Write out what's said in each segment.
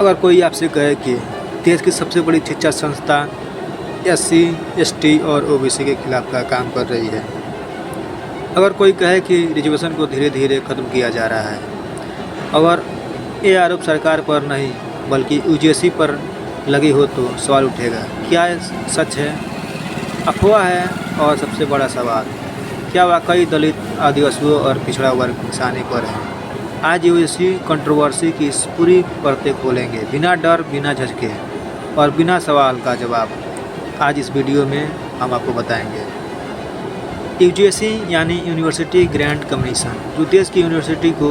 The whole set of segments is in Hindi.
अगर कोई आपसे कहे कि देश की सबसे बड़ी शिक्षा संस्था एससी, एसटी और ओबीसी के खिलाफ का काम कर रही है, अगर कोई कहे कि रिजर्वेशन को धीरे धीरे ख़त्म किया जा रहा है, अगर ये आरोप सरकार पर नहीं बल्कि यूजीसी पर लगी हो तो सवाल उठेगा, क्या ये सच है, अफवाह है? और सबसे बड़ा सवाल, क्या वाकई दलित, आदिवासियों और पिछड़ा वर्ग निशाने पर है? आज यूजीसी कंट्रोवर्सी की इस पूरी परतें खोलेंगे, बिना डर, बिना झिझके और बिना सवाल का जवाब आज इस वीडियो में हम आपको बताएंगे। यूजीसी यानी यूनिवर्सिटी ग्रांट कमीशन, जो देश की यूनिवर्सिटी को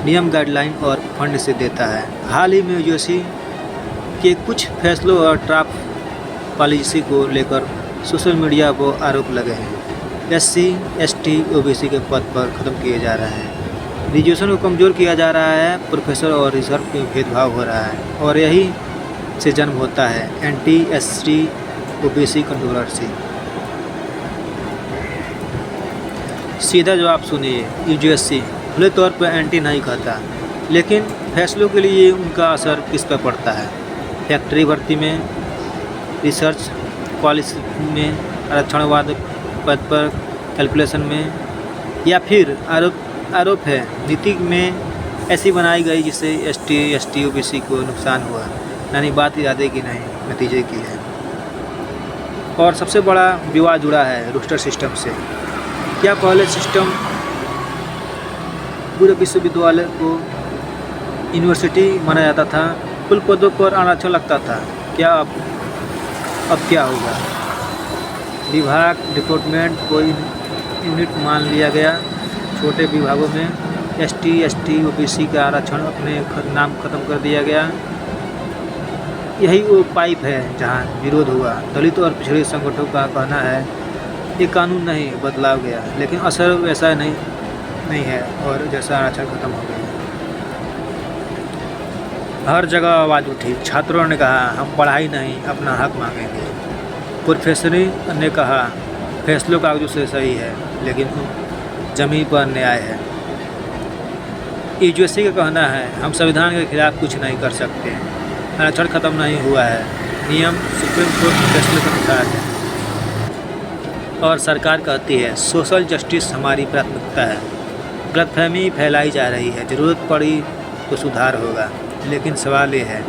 नियम, गाइडलाइन और फंड से देता है। हाल ही में यूजीसी के कुछ फैसलों और ड्राफ्ट पॉलिसी को लेकर सोशल मीडिया पर आरोप लगे हैं। एससी, एसटी, ओबीसी के पद पर ख़त्म किए जा रहे हैं, रिजर्वेशन को कमज़ोर किया जा रहा है, प्रोफेसर और रिजर्व में भेदभाव हो रहा है और यही से जन्म होता है एंटी एसटी ओबीसी कंट्रोवर्सी। सीधा जवाब सुनिए, यूजीसी खुले तौर पर एंटी नहीं कहता, लेकिन फैसलों के लिए उनका असर किस पर पड़ता है? फैक्ट्री भर्ती में, रिसर्च पॉलिसी में, आरक्षणवाद पद पर कैलकुलेशन में, या फिर आरोप है नीति में ऐसी बनाई गई जिससे एसटी, एसटी, ओबीसी को नुकसान हुआ, यानी बात इरादे की नहीं नतीजे की है। और सबसे बड़ा विवाद जुड़ा है रोस्टर सिस्टम से। क्या पहले सिस्टम पूरे विश्वविद्यालय को यूनिवर्सिटी माना जाता था, कुल पदों पर आरक्षण लगता था? क्या अब क्या होगा? विभाग, डिपार्टमेंट को यूनिट मान लिया गया। छोटे विभागों में एसटी, एसटी, ओबीसी का आरक्षण अपने नाम खत्म कर दिया गया। यही वो पाइप है जहां विरोध हुआ। दलित और पिछड़े संगठनों का कहना है ये कानून नहीं बदलाव गया, लेकिन असर वैसा नहीं है और जैसा आरक्षण खत्म हो गया। हर जगह आवाज़ उठी। छात्रों ने कहा हम पढ़ाई नहीं, अपना हक मांगेंगे। प्रोफेसर ने कहा फैसलों कागजों से सही है, लेकिन ज़मीन पर न्याय है। यूजीसी का कहना है हम संविधान के खिलाफ कुछ नहीं कर सकते, आरक्षण खत्म नहीं हुआ है, नियम सुप्रीम कोर्ट के फैसले के अनुसार है। और सरकार कहती है सोशल जस्टिस हमारी प्राथमिकता है। गलतफहमी फैलाई जा रही है, ज़रूरत पड़ी तो सुधार होगा, लेकिन सवाल ये है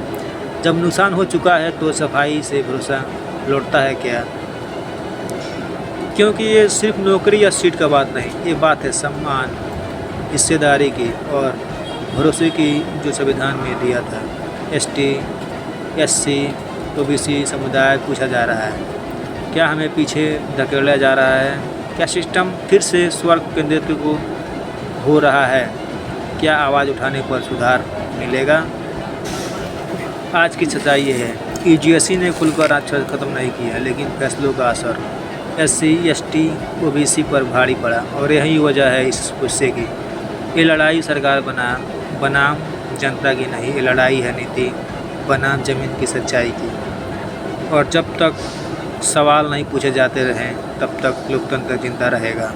जब नुकसान हो चुका है तो सफाई से भरोसा लौटता है क्या? क्योंकि ये सिर्फ नौकरी या सीट का बात नहीं, ये बात है सम्मान, हिस्सेदारी की और भरोसे की जो संविधान में दिया था। एसटी, एससी, ओबीसी समुदाय पूछा जा रहा है क्या हमें पीछे धकेला जा रहा है? क्या सिस्टम फिर से स्वर्ग केंद्रित को हो रहा है? क्या आवाज़ उठाने पर सुधार मिलेगा? आज की सच्चाई ये है, यूजीसी ने खुलकर आरक्षण खत्म नहीं किया, लेकिन फैसलों का असर एससी, एसटी, ओबीसी पर भारी पड़ा और यही वजह है इस गुस्से की। ये लड़ाई सरकार बनाम जनता की नहीं, ये लड़ाई है नीति बनाम ज़मीन की सच्चाई की। और जब तक सवाल नहीं पूछे जाते रहें तब तक लोकतंत्र जिंदा रहेगा।